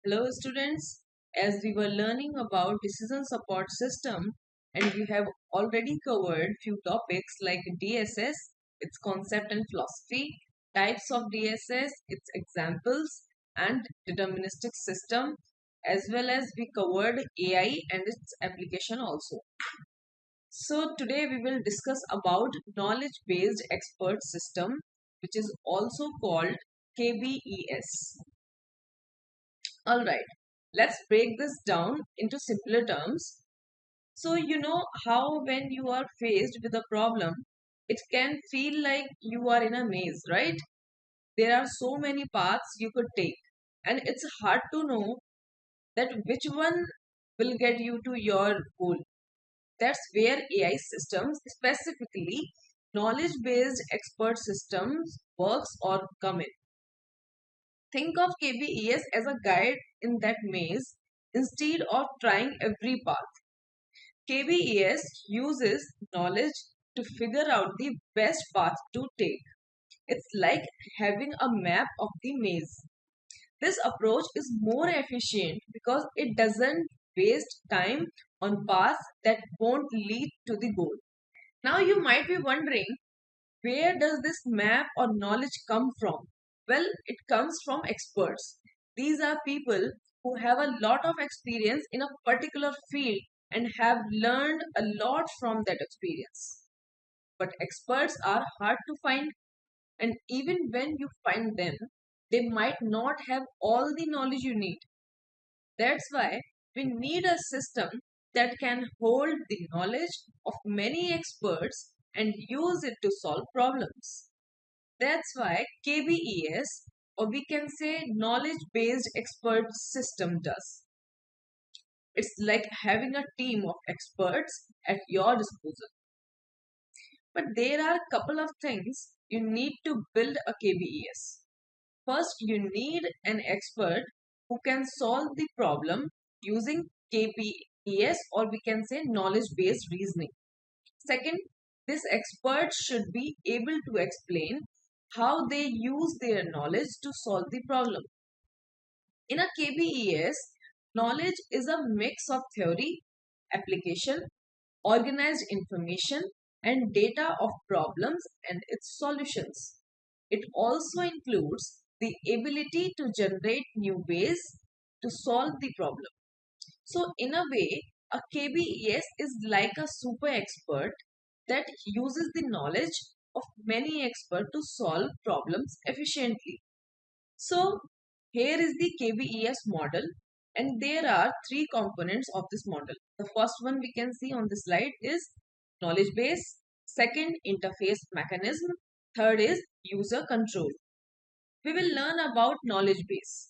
Hello students, as we were learning about decision support system and we have already covered few topics like DSS, its concept and philosophy, types of DSS, its examples and deterministic system, as well as we covered AI and its application also. So today we will discuss about knowledge based expert system, which is also called KBES. All right, let's break this down into simpler terms. So, you know how when you are faced with a problem, it can feel like you are in a maze, right? There are so many paths you could take, and it's hard to know that which one will get you to your goal. That's where AI systems, specifically knowledge based expert systems, works or come in. Think of KBES as a guide in that maze instead of trying every path. KBES uses knowledge to figure out the best path to take. It's like having a map of the maze. This approach is more efficient because it doesn't waste time on paths that won't lead to the goal. Now you might be wondering, where does this map or knowledge come from? Well, it comes from experts. These are people who have a lot of experience in a particular field and have learned a lot from that experience. But experts are hard to find, and even when you find them, they might not have all the knowledge you need. That's why we need a system that can hold the knowledge of many experts and use it to solve problems. That's why KBES, or we can say knowledge based expert system, does. It's like having a team of experts at your disposal. But there are a couple of things you need to build a KBES. First, you need an expert who can solve the problem using KBES, or we can say knowledge based reasoning. Second, this expert should be able to explain how they use their knowledge to solve the problem. In a KBES, knowledge is a mix of theory, application, organized information, and data of problems and its solutions. It also includes the ability to generate new ways to solve the problem. So, in a way, a KBES is like a super expert that uses the knowledge of many experts to solve problems efficiently. So, here is the KBES model, and there are three components of this model. The first one we can see on the slide is knowledge base, second, interface mechanism, third is user control. We will learn about knowledge base.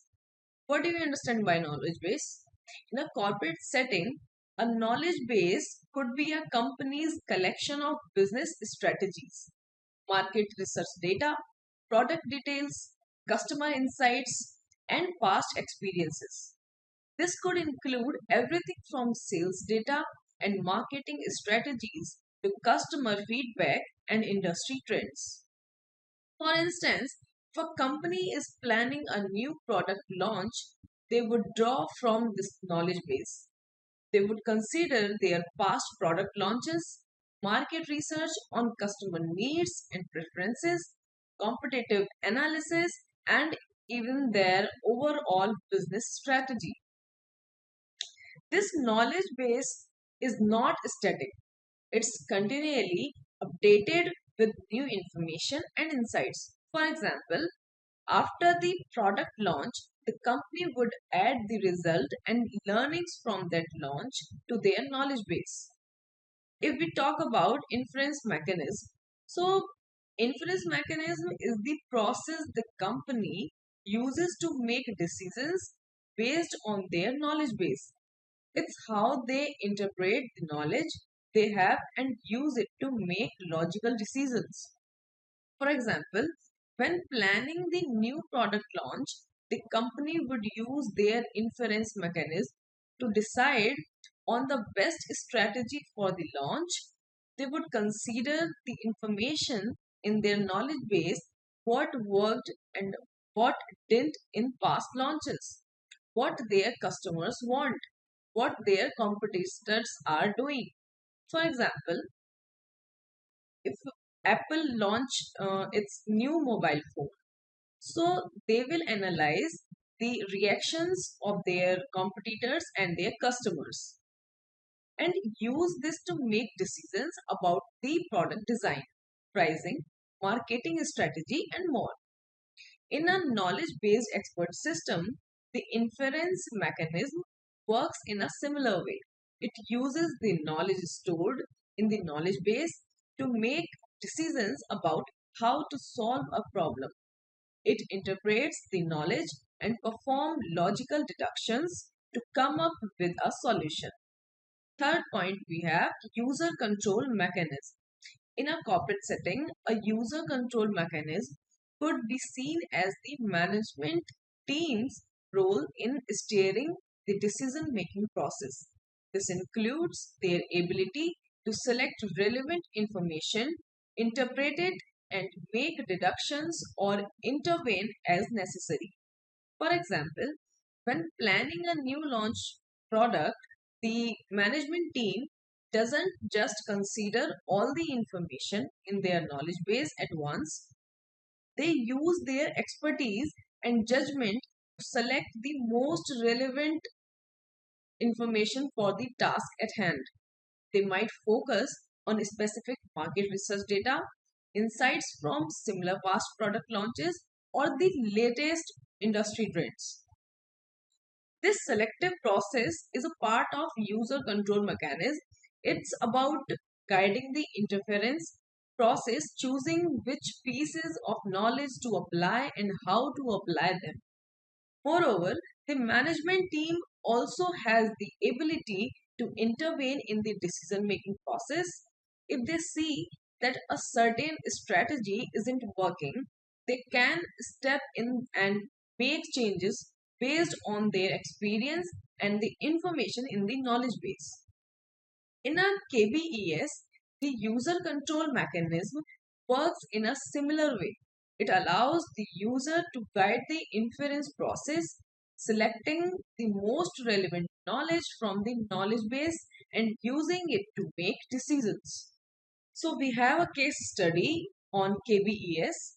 What do you understand by knowledge base? In a corporate setting, a knowledge base could be a company's collection of business strategies, market research data, product details, customer insights, and past experiences. This could include everything from sales data and marketing strategies to customer feedback and industry trends. For instance, if a company is planning a new product launch, they would draw from this knowledge base. They would consider their past product launches, market research on customer needs and preferences, competitive analysis, and even their overall business strategy. This knowledge base is not static, it's continually updated with new information and insights. For example, after the product launch, the company would add the result and learnings from that launch to their knowledge base. If we talk about inference mechanism, so inference mechanism is the process the company uses to make decisions based on their knowledge base. It's how they interpret the knowledge they have and use it to make logical decisions. For example, when planning the new product launch, the company would use their inference mechanism to decide on the best strategy for the launch. They would consider the information in their knowledge base, what worked and what didn't in past launches. what their customers want, what their competitors are doing. For example, if Apple launch its new mobile phone, so they will analyze the reactions of their competitors and their customers and use this to make decisions about the product design, pricing, marketing strategy, and more. In a knowledge based expert system, the inference mechanism works in a similar way. It uses the knowledge stored in the knowledge base to make decisions about how to solve a problem. It interprets the knowledge and performs logical deductions to come up with a solution. Third point, we have user control mechanism. In a corporate setting, a user control mechanism could be seen as the management team's role in steering the decision making process. This includes their ability to select relevant information, interpret it, and make deductions or intervene as necessary. For example, when planning a new launch product, the management team doesn't just consider all the information in their knowledge base at once. They use their expertise and judgment to select the most relevant information for the task at hand. They might focus on specific market research data, insights from similar past product launches, or the latest industry trends. This selective process is a part of user control mechanism. It's about guiding the interference process, choosing which pieces of knowledge to apply and how to apply them. Moreover, the management team also has the ability to intervene in the decision making process. If they see that a certain strategy isn't working, they can step in and make changes based on their experience and the information in the knowledge base. In a KBES, the user control mechanism works in a similar way. It allows the user to guide the inference process, selecting the most relevant knowledge from the knowledge base and using it to make decisions. So, we have a case study on KBES.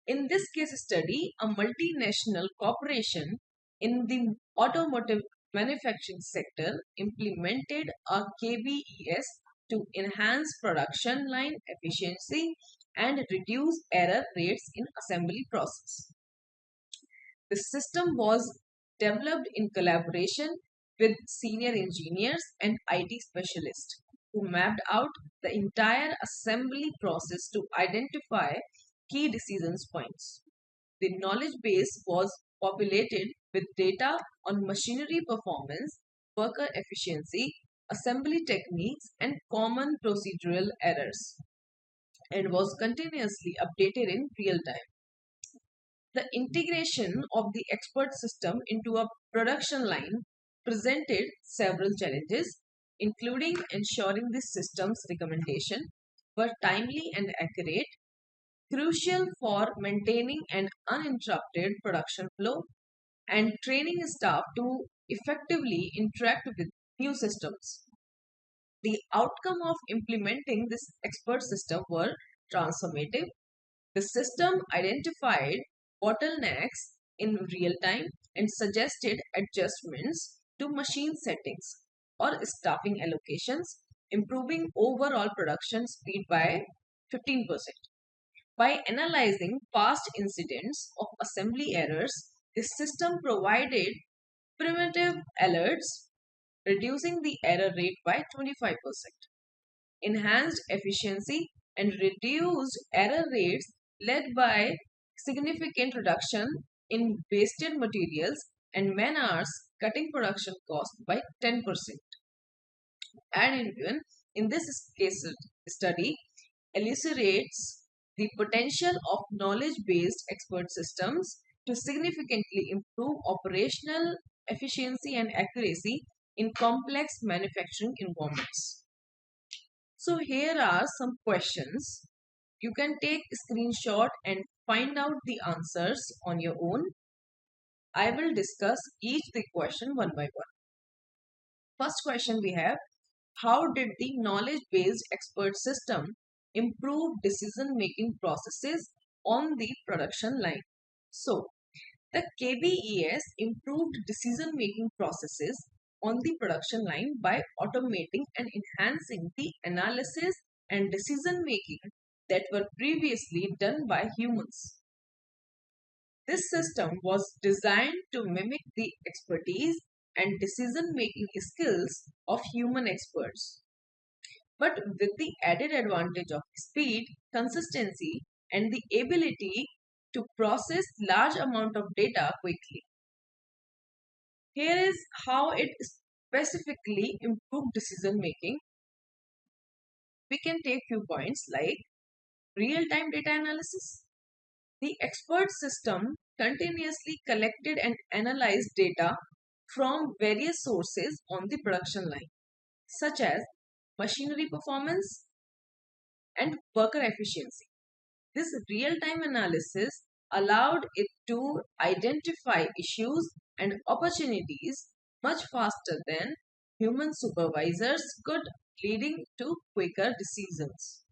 In this case study, a multinational corporation in the automotive manufacturing sector implemented a KBES to enhance production line efficiency and reduce error rates in assembly process. The system was developed in collaboration with senior engineers and IT specialists who mapped out the entire assembly process to identify key decision points. The knowledge base was populated with data on machinery performance, worker efficiency, assembly techniques, and common procedural errors, and was continuously updated in real time. The integration of the expert system into a production line presented several challenges, including ensuring the system's recommendations were timely and accurate, crucial for maintaining an uninterrupted production flow, and training staff to effectively interact with new systems. The outcome of implementing this expert system were transformative. The system identified bottlenecks in real time and suggested adjustments to machine settings or staffing allocations, improving overall production speed by 15%. By analyzing past incidents of assembly errors, the system provided primitive alerts, reducing the error rate by 25%. Enhanced efficiency and reduced error rates led by significant reduction in wasted materials and man hours, cutting production cost by 10%. And in this case study, elucidates the potential of knowledge-based expert systems to significantly improve operational efficiency and accuracy in complex manufacturing environments. So here are some questions. You can take a screenshot and find out the answers on your own. I will discuss each the question one by one. First question we have: how did the knowledge-based expert system improve decision-making processes on the production line? So, the KBES improved decision-making processes on the production line by automating and enhancing the analysis and decision-making that were previously done by humans. This system was designed to mimic the expertise and decision-making skills of human experts, but with the added advantage of speed, consistency, and the ability to process large amount of data quickly. Here is how it specifically improved decision making. We can take few points like real-time data analysis. The expert system continuously collected and analyzed data from various sources on the production line, such as machinery performance and worker efficiency. This real-time analysis allowed it to identify issues and opportunities much faster than human supervisors could, leading to quicker decisions.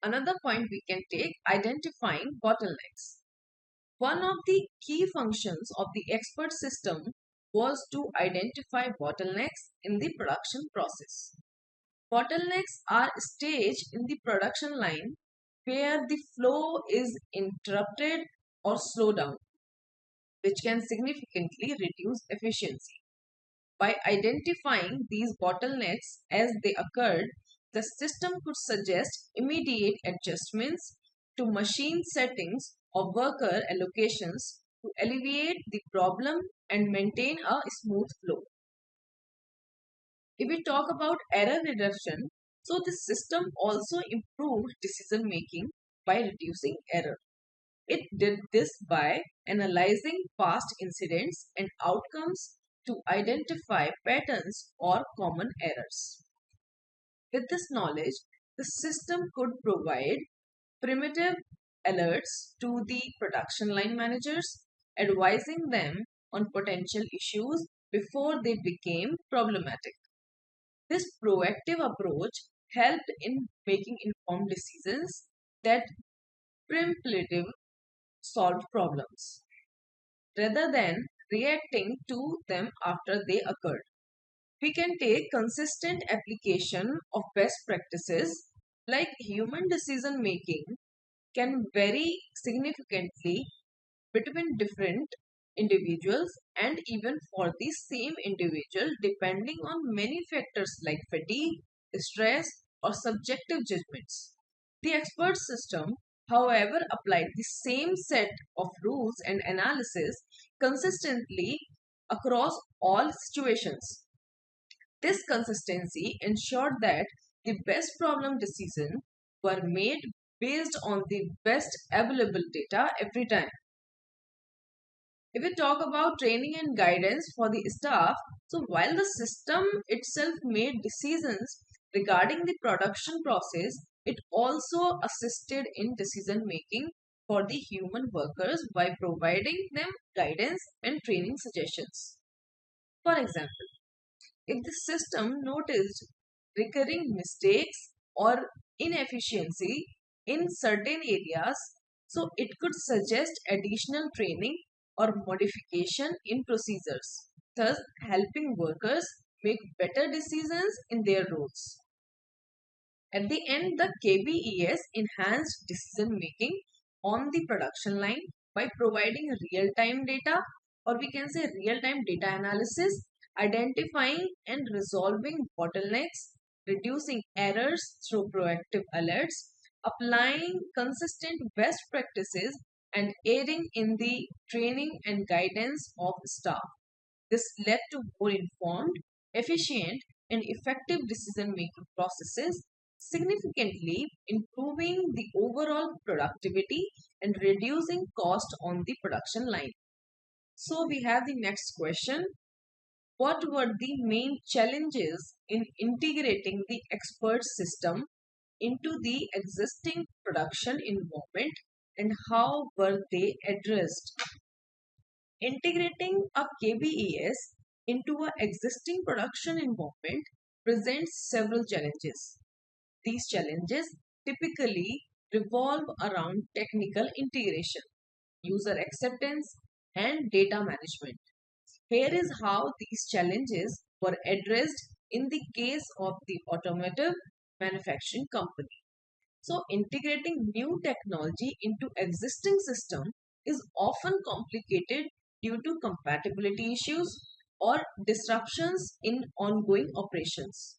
Another point we can take: identifying bottlenecks. One of the key functions of the expert system was to identify bottlenecks in the production process. Bottlenecks are staged in the production line where the flow is interrupted or slowed down, which can significantly reduce efficiency. By identifying these bottlenecks as they occurred, the system could suggest immediate adjustments to machine settings or worker allocations to alleviate the problem and maintain a smooth flow. If we talk about error reduction, so the system also improved decision making by reducing error. It did this by analyzing past incidents and outcomes to identify patterns or common errors. With this knowledge, the system could provide primitive alerts to the production line managers, advising them on potential issues before they became problematic. This proactive approach helped in making informed decisions that preemptively solved problems rather than reacting to them after they occurred. We can take consistent application of best practices like human decision making can vary significantly between different individuals and even for the same individual depending on many factors like fatigue, stress, or subjective judgments. The expert system, however, applied the same set of rules and analysis consistently across all situations. This consistency ensured that the best problem decisions were made based on the best available data every time. If we talk about training and guidance for the staff, so while the system itself made decisions regarding the production process, it also assisted in decision making for the human workers by providing them guidance and training suggestions. For example, if the system noticed recurring mistakes or inefficiency in certain areas, so it could suggest additional training or modification in procedures, thus helping workers make better decisions in their roles. At the end, the KBES enhanced decision making on the production line by providing real time data, or we can say real time data analysis, identifying and resolving bottlenecks, reducing errors through proactive alerts, applying consistent best practices, and aiding in the training and guidance of staff. This led to more informed, efficient, and effective decision making processes, significantly improving the overall productivity and reducing cost on the production line. So, we have the next question: what were the main challenges in integrating the expert system into the existing production environment and how were they addressed? Integrating a KBES into an existing production environment presents several challenges. These challenges typically revolve around technical integration, user acceptance, and data management. Here is how these challenges were addressed in the case of the automotive manufacturing company. So, integrating new technology into existing system is often complicated due to compatibility issues or disruptions in ongoing operations.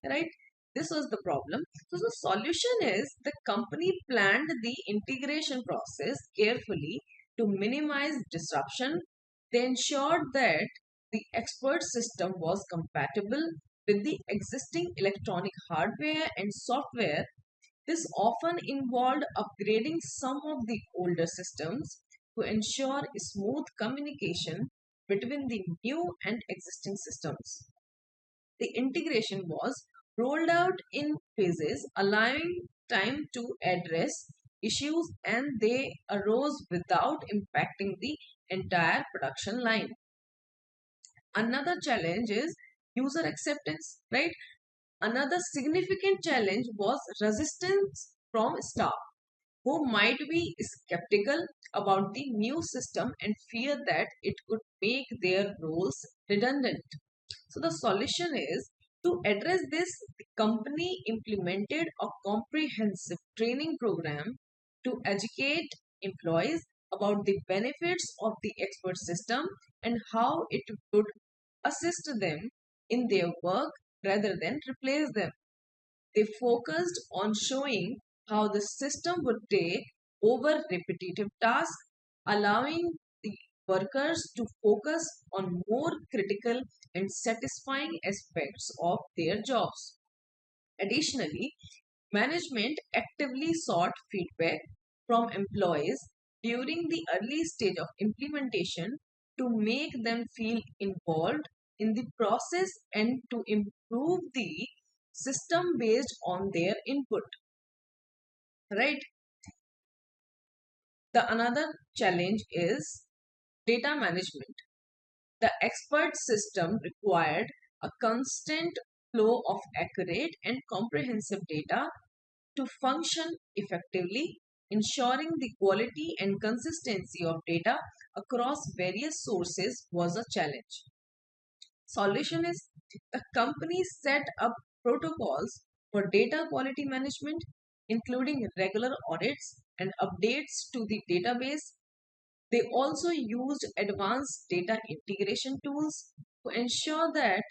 Right? This was the problem. So, the solution is the company planned the integration process carefully to minimize disruption. They ensured that the expert system was compatible with the existing electronic hardware and software. This often involved upgrading some of the older systems to ensure smooth communication between the new and existing systems. The integration was rolled out in phases, allowing time to address issues and they arose without impacting the entire production line. Another challenge is user acceptance, right? Another significant challenge was resistance from staff who might be skeptical about the new system and fear that it could make their roles redundant. So, the solution is to address this, the company implemented a comprehensive training program to educate employees about the benefits of the expert system and how it would assist them in their work rather than replace them. They focused on showing how the system would take over repetitive tasks, allowing the workers to focus on more critical and satisfying aspects of their jobs. Additionally, management actively sought feedback from employees during the early stage of implementation to make them feel involved in the process and to improve the system based on their input. Right? The another challenge is data management. The expert system required a constant flow of accurate and comprehensive data to function effectively, ensuring the quality and consistency of data across various sources was a challenge. Solution is the company set up protocols for data quality management, including regular audits and updates to the database. They also used advanced data integration tools to ensure that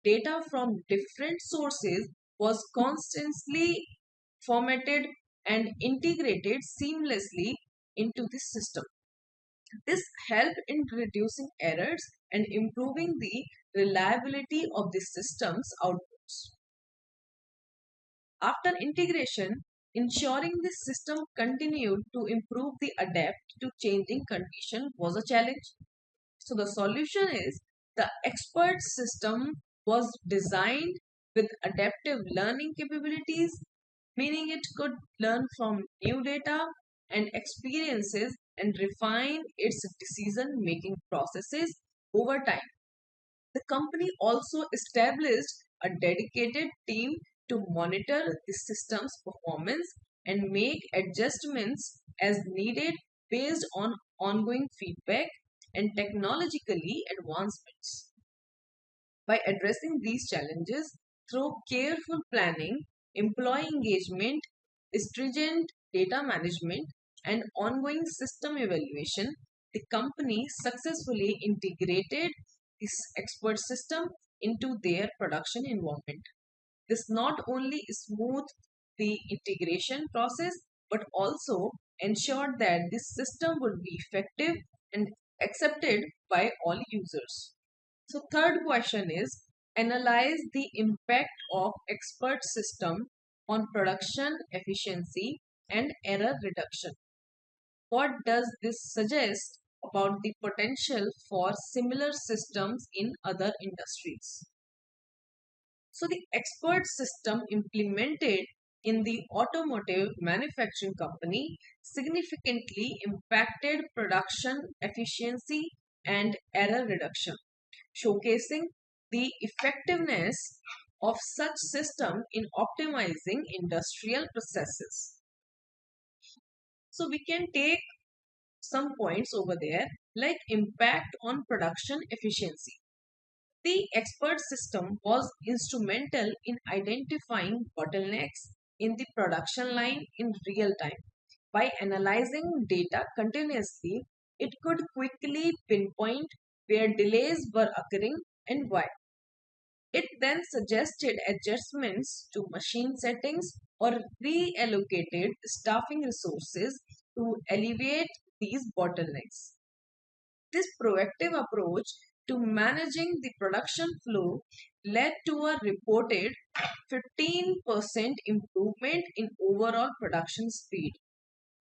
data from different sources was constantly formatted and integrated seamlessly into the system. This helped in reducing errors and improving the reliability of the system's outputs. After integration, ensuring the system continued to improve the adapt to changing condition was a challenge. So the solution is the expert system was designed with adaptive learning capabilities, meaning it could learn from new data and experiences and refine its decision making processes over time. The company also established a dedicated team to monitor the system's performance and make adjustments as needed based on ongoing feedback and technologically advancements. By addressing these challenges through careful planning, employee engagement, stringent data management, and ongoing system evaluation, the company successfully integrated this expert system into their production environment. This not only smoothed the integration process but also ensured that this system would be effective and accepted by all users. So third question is analyze the impact of expert system on production efficiency and error reduction. What does this suggest about the potential for similar systems in other industries? So the expert system implemented in the automotive manufacturing company significantly impacted production efficiency and error reduction, showcasing the effectiveness of such system in optimizing industrial processes. So we can take some points over there like impact on production efficiency. The expert system was instrumental in identifying bottlenecks in the production line in real time. By analyzing data continuously, it could quickly pinpoint where delays were occurring and why. It then suggested adjustments to machine settings or reallocated staffing resources to alleviate these bottlenecks. This proactive approach to managing the production flow led to a reported 15% improvement in overall production speed.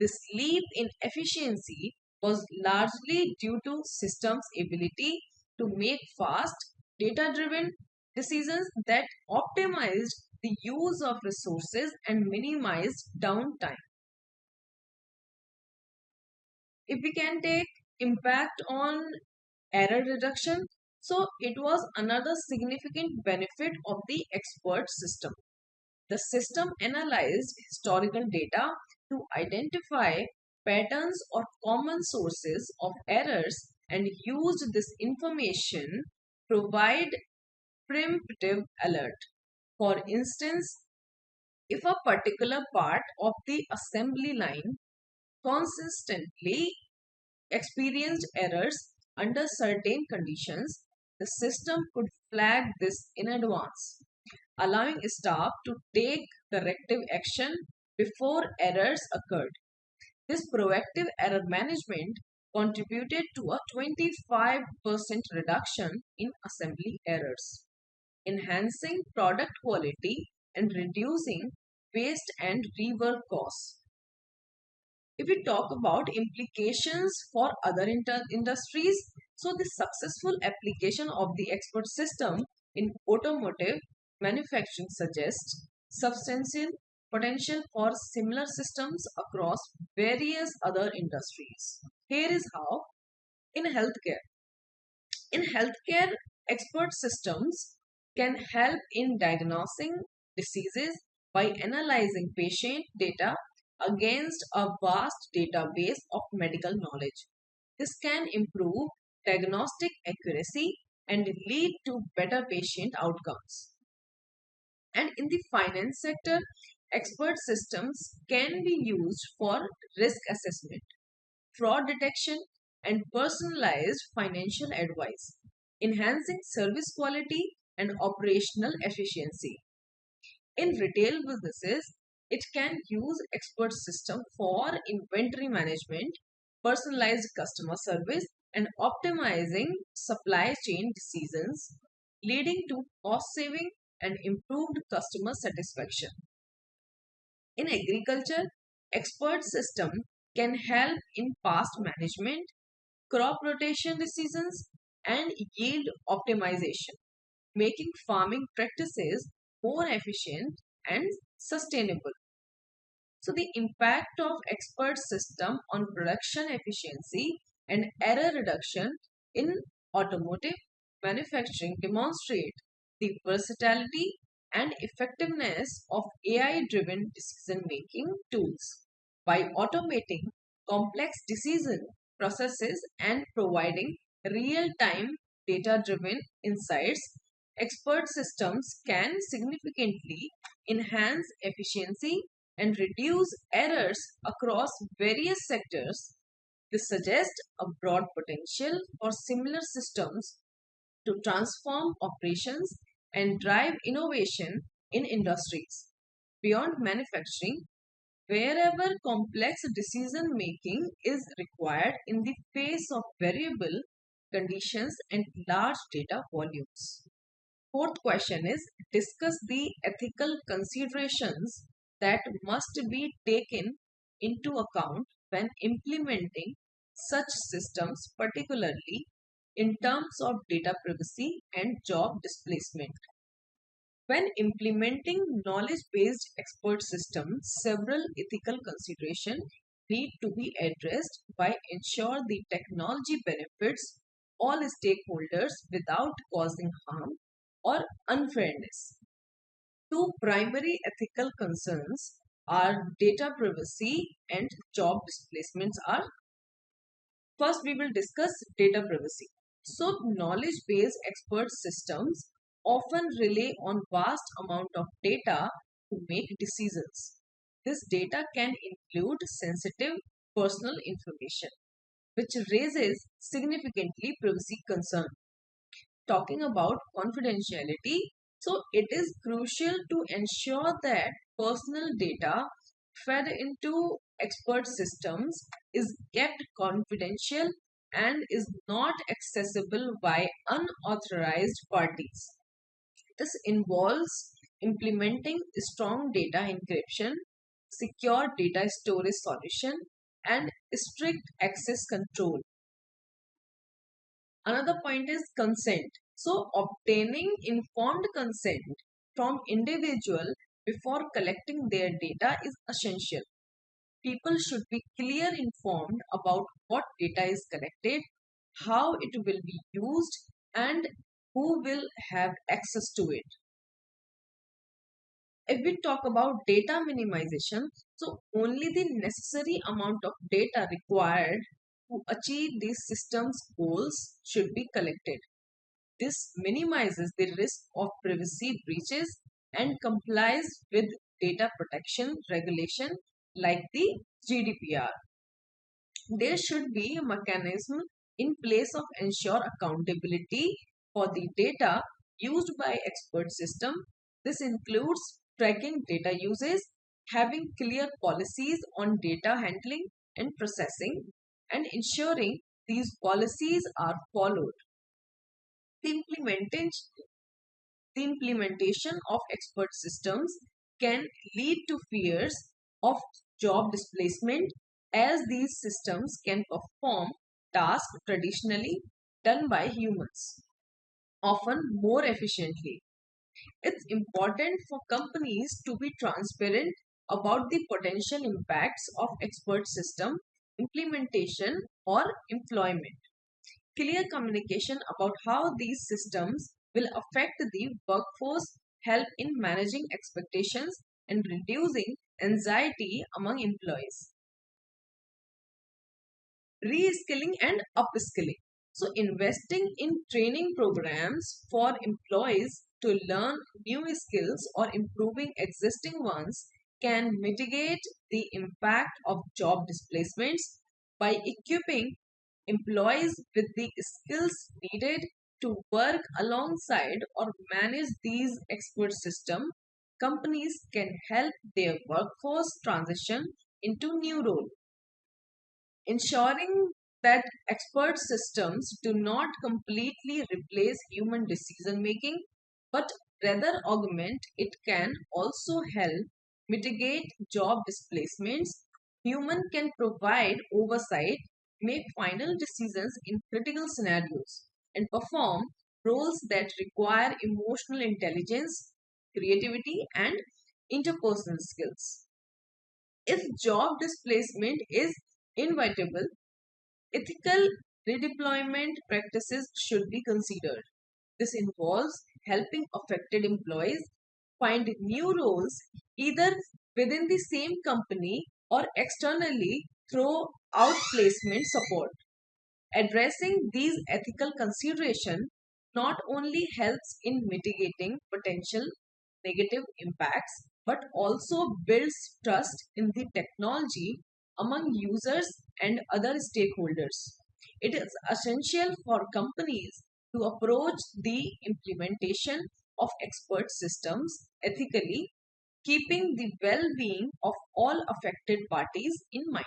This leap in efficiency was largely due to systems' ability to make fast, data driven decisions that optimized the use of resources and minimized downtime. If we can take impact on error reduction, so it was another significant benefit of the expert system. The system analyzed historical data to identify patterns or common sources of errors and used this information provide preemptive alert. For instance, if a particular part of the assembly line consistently experienced errors under certain conditions, the system could flag this in advance, allowing staff to take corrective action before errors occurred. This proactive error management contributed to a 25% reduction in assembly errors, enhancing product quality and reducing waste and rework costs. If we talk about implications for other industries, so the successful application of the expert system in automotive manufacturing suggests substantial potential for similar systems across various other industries. Here is how in healthcare. In healthcare, expert systems can help in diagnosing diseases by analyzing patient data against a vast database of medical knowledge. This can improve diagnostic accuracy and lead to better patient outcomes. And in the finance sector, expert systems can be used for risk assessment, fraud detection, and personalized financial advice, enhancing service quality and operational efficiency. In retail businesses, it can use expert system for inventory management, personalized customer service, and optimizing supply chain decisions, leading to cost saving and improved customer satisfaction. In agriculture, expert system can help in past management, crop rotation decisions, and yield optimization, making farming practices more efficient and sustainable. So the impact of expert system on production efficiency and error reduction in automotive manufacturing demonstrate the versatility and effectiveness of AI-driven decision-making tools. By automating complex decision processes and providing real-time data-driven insights, expert systems can significantly enhance efficiency and reduce errors across various sectors. This suggests a broad potential for similar systems to transform operations and drive innovation in industries. Beyond manufacturing, wherever complex decision making is required in the face of variable conditions and large data volumes. Fourth question is discuss the ethical considerations that must be taken into account when implementing such systems, particularly in terms of data privacy and job displacement. When implementing knowledge-based expert systems, several ethical considerations need to be addressed by ensure the technology benefits all stakeholders without causing harm or unfairness. Two primary ethical concerns are data privacy and job displacements are. First, we will discuss data privacy. So, knowledge-based expert systems often rely on vast amount of data to make decisions. This data can include sensitive personal information, which raises significantly privacy concern. Talking about confidentiality, so it is crucial to ensure that personal data fed into expert systems is kept confidential and is not accessible by unauthorized parties. This involves implementing strong data encryption, secure data storage solution, and strict access control. Another point is consent. So, obtaining informed consent from individual before collecting their data is essential. People should be clear informed about what data is collected, how it will be used, and who will have access to it. If we talk about data minimization, so only the necessary amount of data required to achieve these systems goals should be collected. This minimizes the risk of privacy breaches and complies with data protection regulation like the GDPR. There should be a mechanism in place of ensure accountability for the data used by expert system. This includes tracking data uses, having clear policies on data handling and processing, and ensuring these policies are followed. The implementation the implementation of expert systems can lead to fears of job displacement as these systems can perform tasks traditionally done by humans, often more efficiently. It's important for companies to be transparent about the potential impacts of expert system implementation or employment. Clear communication about how these systems will affect the workforce help in managing expectations and reducing anxiety among employees. Reskilling and upskilling. So, investing in training programs for employees to learn new skills or improving existing ones can mitigate the impact of job displacements by equipping employees with the skills needed to work alongside or manage these expert systems. Companies can help their workforce transition into new roles, ensuring that expert systems do not completely replace human decision making but rather augment it. Can also help mitigate job displacements. Human can provide oversight, make final decisions in critical scenarios, and perform roles that require emotional intelligence, creativity, and interpersonal skills. If job displacement is inevitable, ethical redeployment practices should be considered. This involves helping affected employees find new roles either within the same company or externally through outplacement support. Addressing these ethical considerations not only helps in mitigating potential negative impacts but also builds trust in the technology among users and other stakeholders. It is essential for companies to approach the implementation of expert systems ethically, keeping the well being of all affected parties in mind.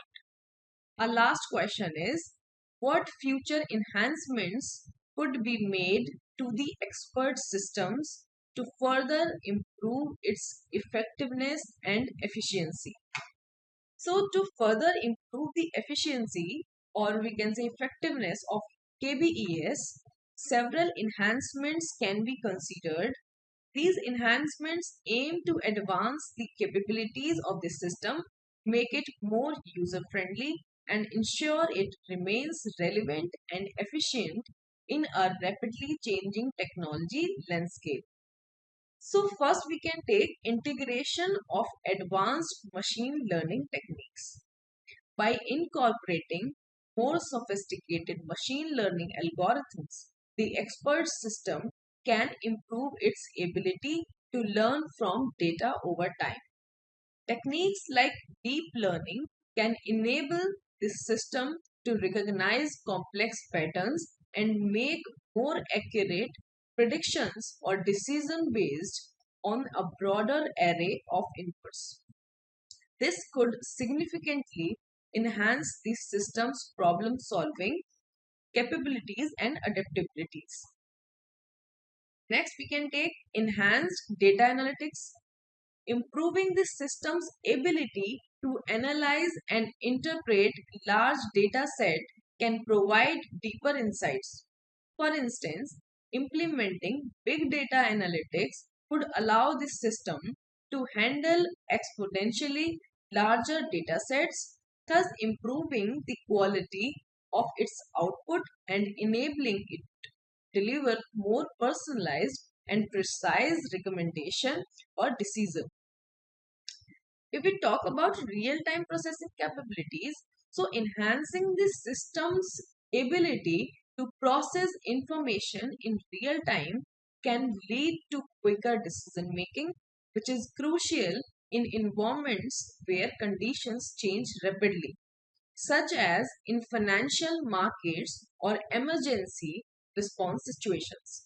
Our last question is, what future enhancements could be made to the expert systems to further improve its effectiveness and efficiency? So, to further improve the efficiency or we can say effectiveness of KBES, several enhancements can be considered. These enhancements aim to advance the capabilities of the system, make it more user friendly, and ensure it remains relevant and efficient in a rapidly changing technology landscape. So, first we can take integration of advanced machine learning techniques. By incorporating more sophisticated machine learning algorithms, the expert system can improve its ability to learn from data over time. Techniques like deep learning can enable this system to recognize complex patterns and make more accurate predictions or decision based on a broader array of inputs. This could significantly enhance the system's problem solving capabilities and adaptabilities. Next, we can take enhanced data analytics. Improving the system's ability to analyze and interpret large data set can provide deeper insights. For instance, implementing big data analytics could allow the system to handle exponentially larger data sets, thus improving the quality of its output and enabling it to deliver more personalized and precise recommendation or decision. If we talk about real-time processing capabilities, so enhancing the system's ability to process information in real time can lead to quicker decision making, which is crucial in environments where conditions change rapidly, such as in financial markets or emergency response situations.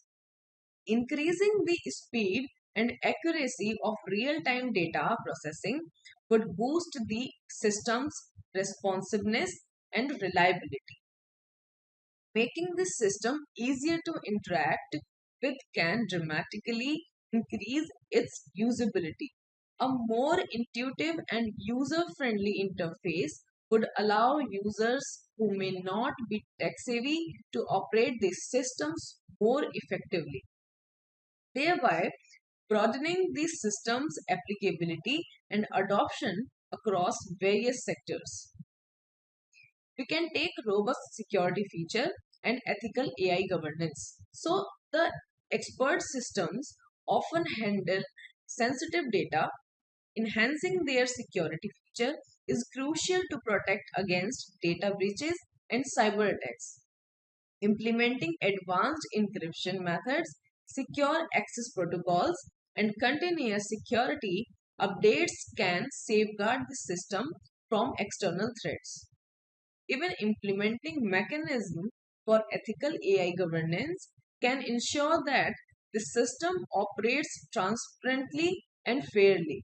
Increasing the speed and accuracy of real-time data processing would boost the system's responsiveness and reliability. Making this system easier to interact with can dramatically increase its usability. A more intuitive and user-friendly interface would allow users who may not be tech-savvy to operate these systems more effectively, thereby broadening the system's applicability and adoption across various sectors. We can take robust security feature and ethical AI governance. So the expert systems often handle sensitive data. Enhancing their security feature is crucial to protect against data breaches and cyber attacks. Implementing advanced encryption methods, secure access protocols, and continuous security updates can safeguard the system from external threats. Even implementing mechanisms for ethical AI governance can ensure that the system operates transparently and fairly.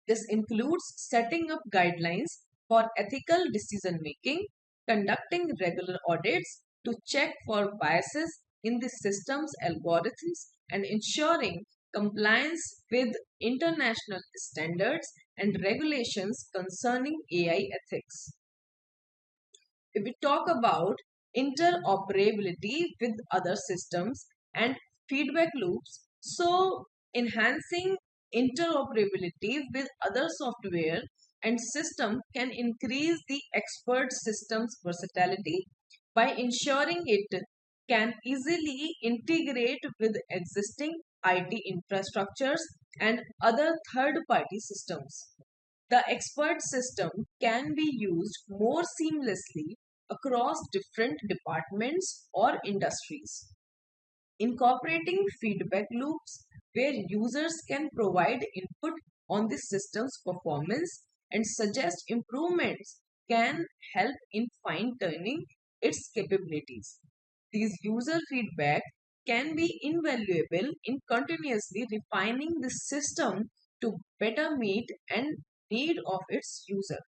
This includes setting up guidelines for ethical decision making, conducting regular audits to check for biases in the system's algorithms, and ensuring compliance with international standards and regulations concerning AI ethics. If we talk about interoperability with other systems and feedback loops, so enhancing interoperability with other software and system can increase the expert system's versatility by ensuring it can easily integrate with existing IT infrastructures and other third-party systems. The expert system can be used more seamlessly across different departments or industries. Incorporating feedback loops where users can provide input on the system's performance and suggest improvements can help in fine tuning its capabilities. These user feedback can be invaluable in continuously refining the system to better meet and need of its user.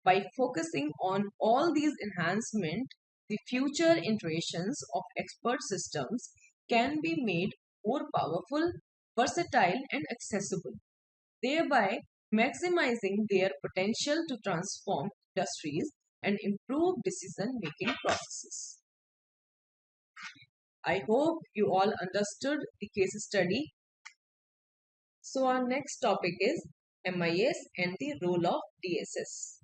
By focusing on all these enhancements, the future iterations of expert systems can be made more powerful, versatile, and accessible, thereby maximizing their potential to transform industries and improve decision making processes. I hope you all understood the case study. So our next topic is MIS and the role of DSS.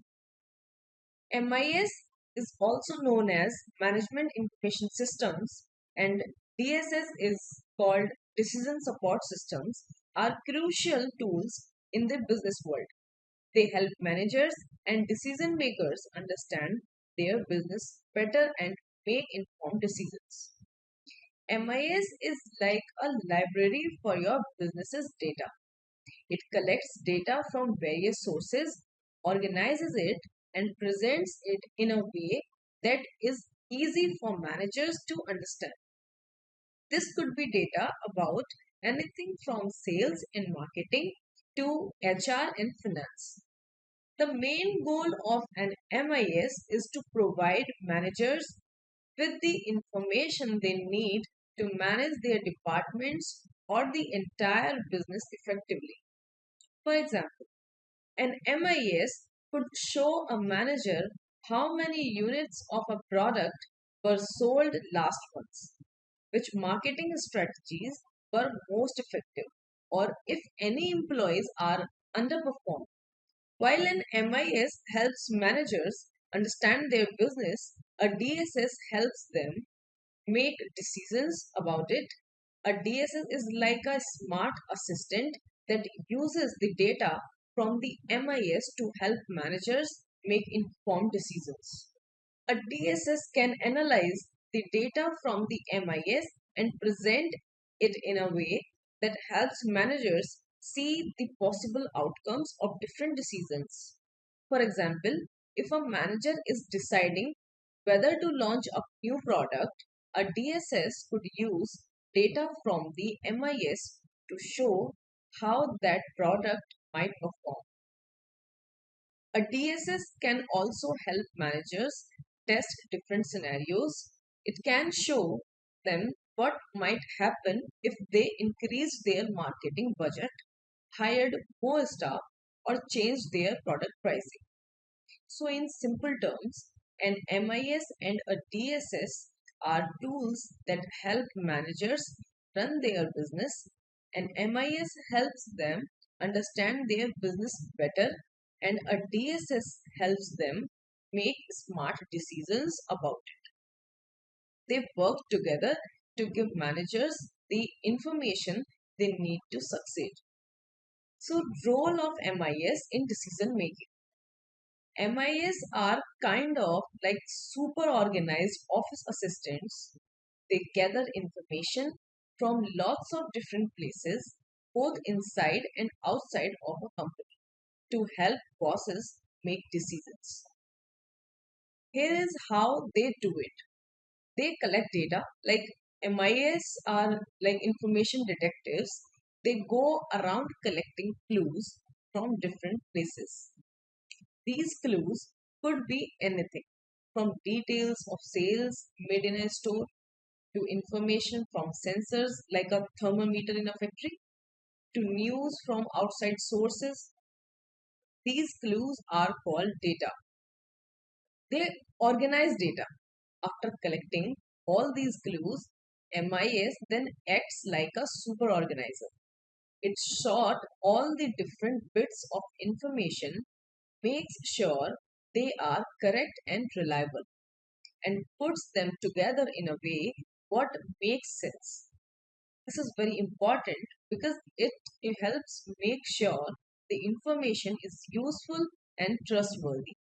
MIS is also known as Management Information Systems, and DSS is called Decision Support Systems, are crucial tools in the business world. They help managers and decision makers understand their business better and make informed decisions. MIS is like a library for your business's data. It collects data from various sources, organizes it, and presents it in a way that is easy for managers to understand. This could be data about anything from sales and marketing to HR and finance. The main goal of an MIS is to provide managers with the information they need to manage their departments or the entire business effectively. For example, an MIS could show a manager how many units of a product were sold last month, which marketing strategies were most effective, or if any employees are underperforming. While an MIS helps managers understand their business, a DSS helps them make decisions about it. A DSS is like a smart assistant that uses the data from the MIS to help managers make informed decisions. A DSS can analyze the data from the MIS and present it in a way that helps managers see the possible outcomes of different decisions. For example, if a manager is deciding whether to launch a new product, a DSS could use data from the MIS to show how that product might perform. A DSS can also help managers test different scenarios. It can show them what might happen if they increased their marketing budget, hired more staff, or changed their product pricing. So, in simple terms, an MIS and a DSS are tools that help managers run their business. An MIS helps them understand their business better, and a DSS helps them make smart decisions about it. They work together to give managers the information they need to succeed. So, role of MIS in decision making. MIS are kind of like super organized office assistants. They gather information from lots of different places, both inside and outside of a company, to help bosses make decisions. Here is how they do it. They collect data, like MIS are like information detectives. They go around collecting clues from different places. These clues could be anything from details of sales made in a store to information from sensors like a thermometer in a factory to news from outside sources. These clues are called data. They organize data. After collecting all these clues, MIS then acts like a super organizer. It sort all the different bits of information, makes sure they are correct and reliable, and puts them together in a way what makes sense. This is very important because it helps make sure the information is useful and trustworthy.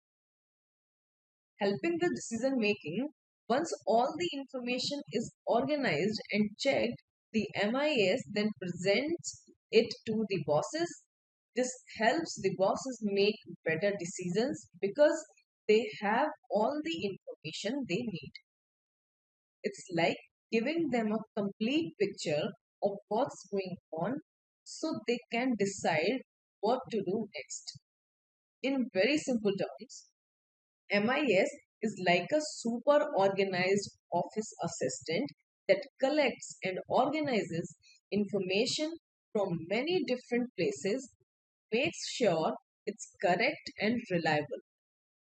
Helping with decision making, once all the information is organized and checked, the MIS then presents it to the bosses. This helps the bosses make better decisions because they have all the information they need. It's like giving them a complete picture of what's going on so they can decide what to do next. In very simple terms, MIS is like a super organized office assistant that collects and organizes information from many different places, makes sure it's correct and reliable,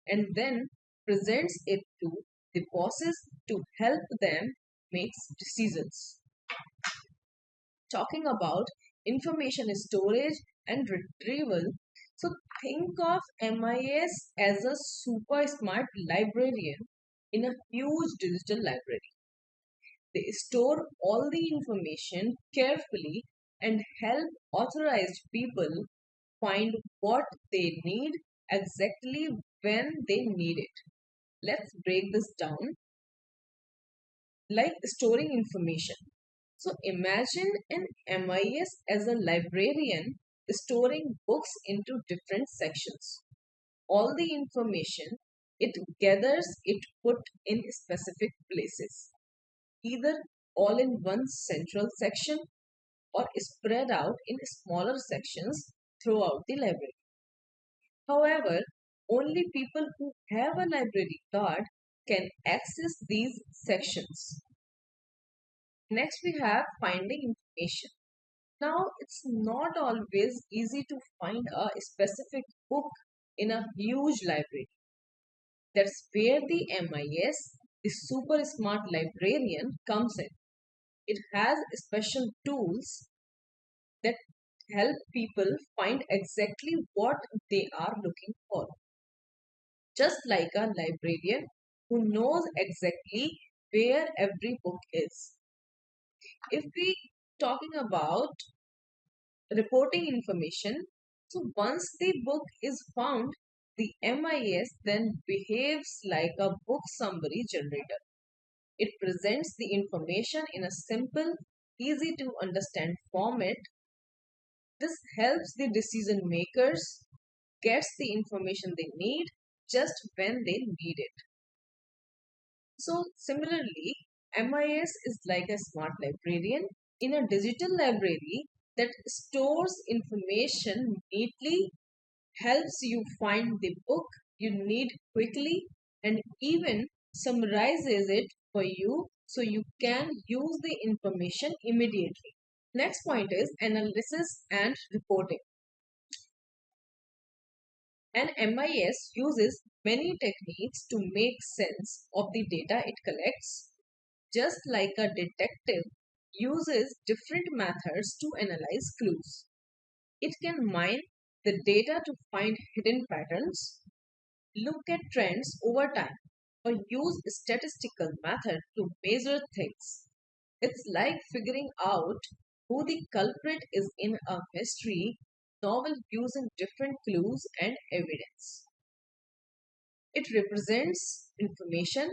and then presents it to the bosses to help them make decisions. Talking about information storage and retrieval. So think of MIS as a super smart librarian in a huge digital library. They store all the information carefully and help authorized people find what they need exactly when they need it. Let's break this down, like storing information. So imagine an MIS as a librarian storing books into different sections. All the information it gathers, it put in specific places, either all in one central section or spread out in smaller sections throughout the library. However, only people who have a library card can access these sections. Next, we have finding information. Now, it's not always easy to find a specific book in a huge library. That's where the MIS, the super smart librarian, comes in. It has special tools that help people find exactly what they are looking for. Just like a librarian who knows exactly where every book is. If we talking about reporting information, so once the book is found, the MIS then behaves like a book summary generator. It presents the information in a simple, easy to understand format. This helps the decision makers gets the information they need just when they need it. So similarly, MIS is like a smart librarian in a digital library that stores information neatly, helps you find the book you need quickly, and even summarizes it for you so you can use the information immediately. Next point is analysis and reporting. An MIS uses many techniques to make sense of the data it collects, just like a detective uses different methods to analyze clues. It can mine the data to find hidden patterns, look at trends over time, or use statistical method to measure things. It's like figuring out who the culprit is in a mystery novel using different clues and evidence. It represents information.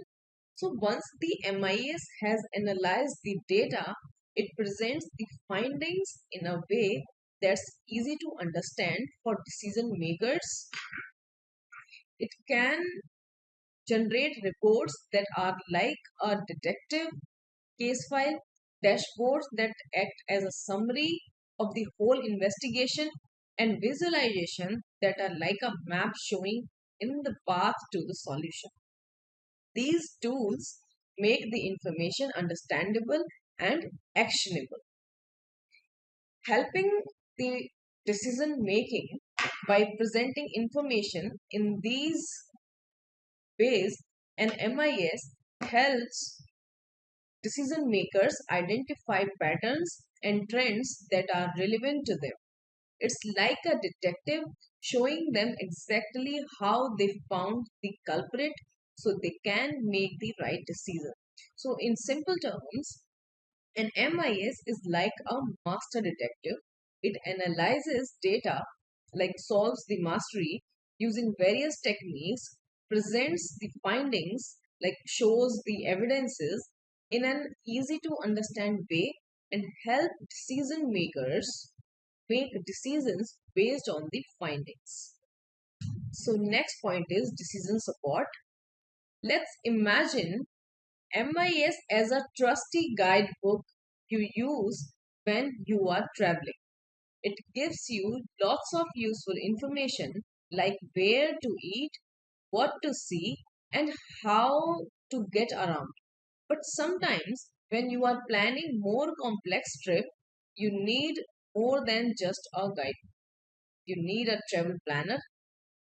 So once the MIS has analyzed the data, it presents the findings in a way that's easy to understand for decision makers. It can generate reports that are like a detective case file, dashboards that act as a summary of the whole investigation, and visualization that are like a map showing in the path to the solution. These tools make the information understandable and actionable, helping the decision making by presenting information in these ways. An MIS helps decision makers identify patterns and trends that are relevant to them. It's like a detective showing them exactly how they found the culprit so they can make the right decision. So, in simple terms, an MIS is like a master detective. It analyzes data, like solves the mastery using various techniques, presents the findings, like shows the evidences in an easy to understand way, and help decision makers make decisions based on the findings. So, next point is decision support. Let's imagine MIS as a trusty guidebook you use when you are traveling. It gives you lots of useful information like where to eat, what to see, and how to get around. But sometimes, when you are planning more complex trip, you need more than just a guide. You need a travel planner.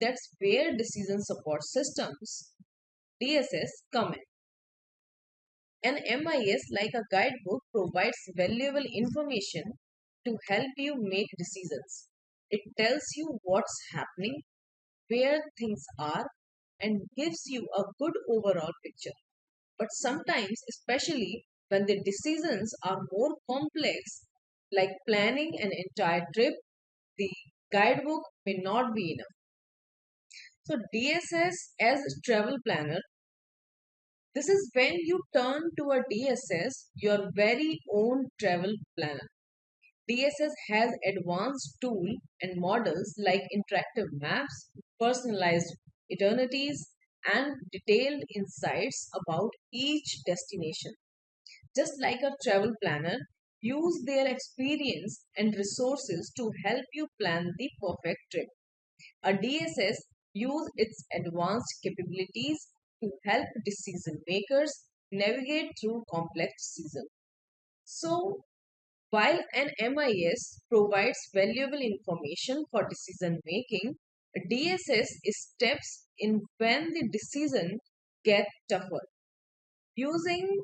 That's where decision support systems (DSS) come in. An MIS, like a guidebook, provides valuable information to help you make decisions. It tells you what's happening, where things are, and gives you a good overall picture. But sometimes, especially when the decisions are more complex, like planning an entire trip, the guidebook may not be enough. So, DSS as a travel planner, this is when you turn to a DSS, your very own travel planner. DSS has advanced tool and models like interactive maps, personalized itineraries, and detailed insights about each destination. Just like a travel planner, use their experience and resources to help you plan the perfect trip. A DSS use its advanced capabilities to help decision makers navigate through complex decisions. So, while an MIS provides valuable information for decision making, a DSS steps in when the decision gets tougher. Using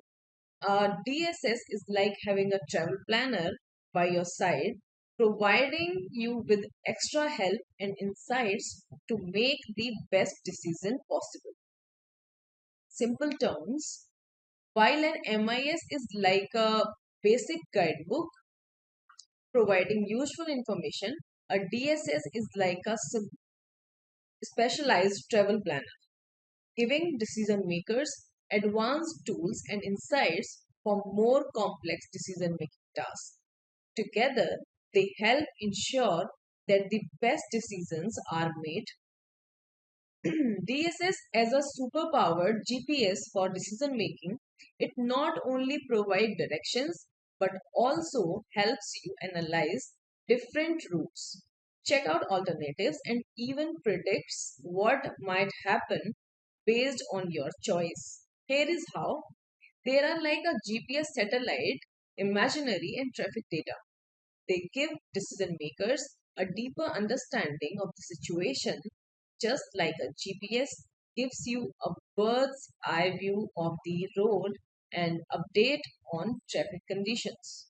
a DSS is like having a travel planner by your side, providing you with extra help and insights to make the best decision possible. Simple terms, while an MIS is like a basic guidebook providing useful information, a DSS is like a specialized travel planner, giving decision makers advanced tools and insights for more complex decision making tasks. Together, they help ensure that the best decisions are made. DSS as a superpowered GPS for decision making, it not only provides directions but also helps you analyze different routes, check out alternatives, and even predicts what might happen based on your choice. Here is how they are like a GPS satellite, imaginary, and traffic data. They give decision makers a deeper understanding of the situation, just like a GPS gives you a bird's eye view of the road and update on traffic conditions.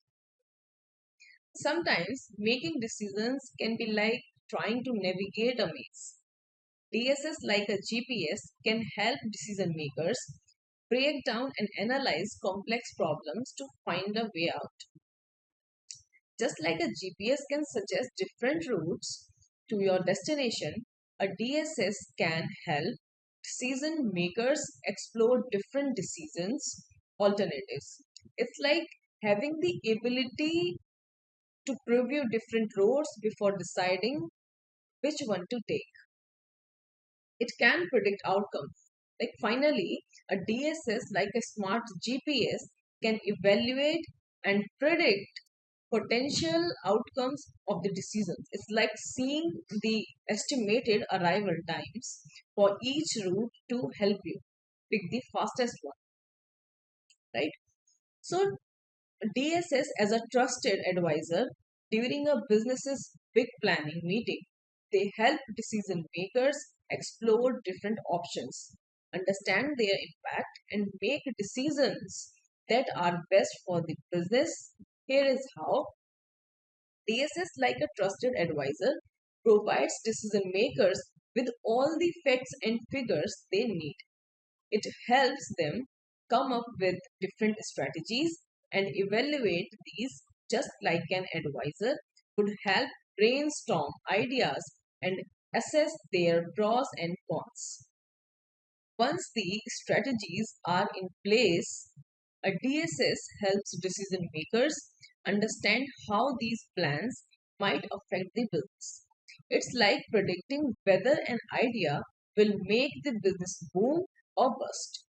Sometimes making decisions can be like trying to navigate a maze. DSS, like a GPS, can help decision makers break down and analyze complex problems to find a way out. Just like a GPS can suggest different routes to your destination, a DSS can help decision makers explore different decisions alternatives. It's like having the ability to preview different roads before deciding which one to take. It can predict outcomes. Like finally, a DSS, like a smart GPS, can evaluate and predict potential outcomes of the decisions. It's like seeing the estimated arrival times for each route to help you pick the fastest one, right? So DSS as a trusted advisor during a business's big planning meeting. They help decision makers explore different options, understand their impact, and make decisions that are best for the business. Here is how DSS, like a trusted advisor, provides decision makers with all the facts and figures they need. It helps them come up with different strategies and evaluate these just like an advisor would help brainstorm ideas and assess their pros and cons. Once the strategies are in place, a DSS helps decision makers understand how these plans might affect the business. It's like predicting whether an idea will make the business boom or bust.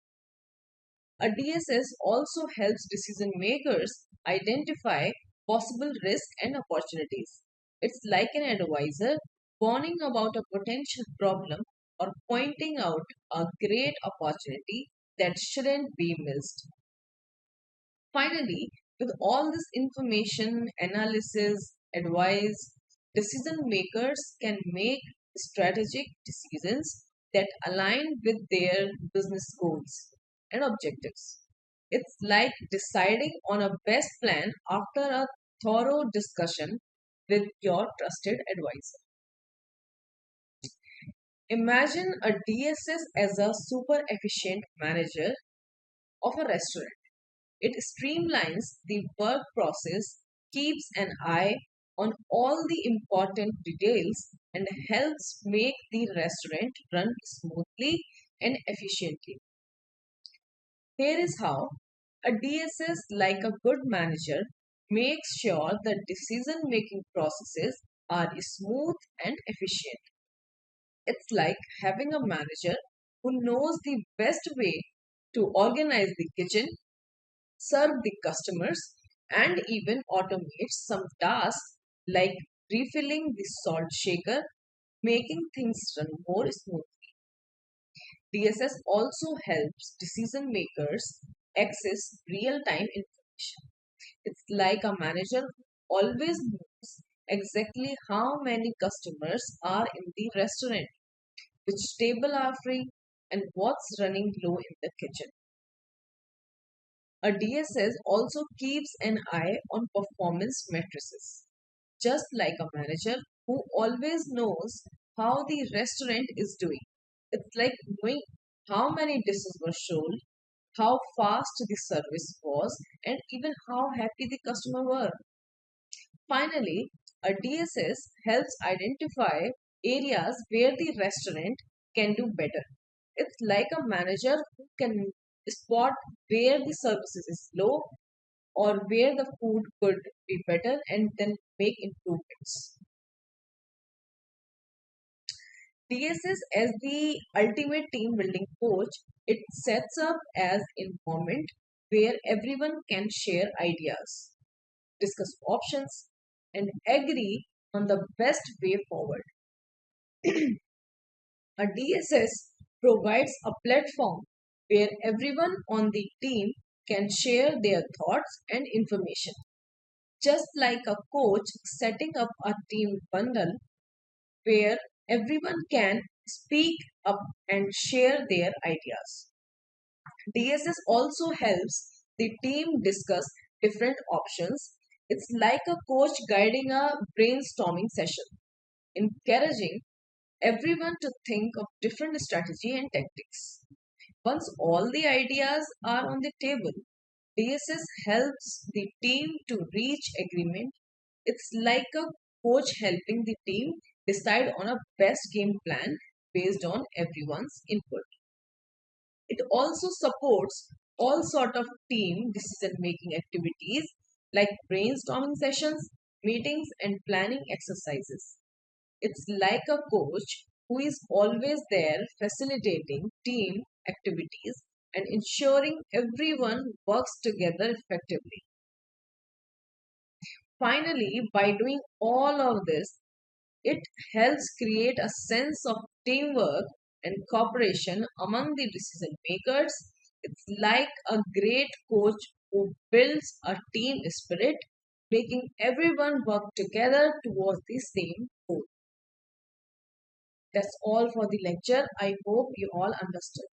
A DSS also helps decision makers identify possible risks and opportunities. It's like an advisor warning about a potential problem or pointing out a great opportunity that shouldn't be missed. Finally, with all this information, analysis, advice, decision makers can make strategic decisions that align with their business goals and objectives. It's like deciding on a best plan after a thorough discussion with your trusted advisor. Imagine a DSS as a super efficient manager of a restaurant. It streamlines the work process, keeps an eye on all the important details, and helps make the restaurant run smoothly and efficiently. Here is how a DSS, like a good manager, makes sure the decision making processes are smooth and efficient. It's like having a manager who knows the best way to organize the kitchen, serve the customers, and even automate some tasks like refilling the salt shaker, making things run more smoothly. DSS also helps decision makers access real time information. It's like a manager who always knows exactly how many customers are in the restaurant, which table are free, and what's running low in the kitchen. A DSS also keeps an eye on performance matrices, just like a manager who always knows how the restaurant is doing. It's like knowing how many dishes were sold, how fast the service was, and even how happy the customer were. Finally, a DSS helps identify areas where the restaurant can do better. It's like a manager who can spot where the services is low or where the food could be better and then make improvements. DSS as the ultimate team building coach, it sets up as environment where everyone can share ideas, discuss options, and agree on the best way forward. A DSS provides a platform where everyone on the team can share their thoughts and information. Just like a coach setting up a team bundle where everyone can speak up and share their ideas. DSS also helps the team discuss different options. It's like a coach guiding a brainstorming session, encouraging everyone to think of different strategy and tactics. Once all the ideas are on the table, DSS helps the team to reach agreement. It's like a coach helping the team decide on a best game plan based on everyone's input. It also supports all sort of team decision making activities like brainstorming sessions, meetings and planning exercises. It's like a coach who is always there facilitating team activities and ensuring everyone works together effectively. Finally, by doing all of this, it helps create a sense of teamwork and cooperation among the decision makers. It's like a great coach who builds a team spirit, making everyone work together towards the same goal. That's all for the lecture. I hope you all understood.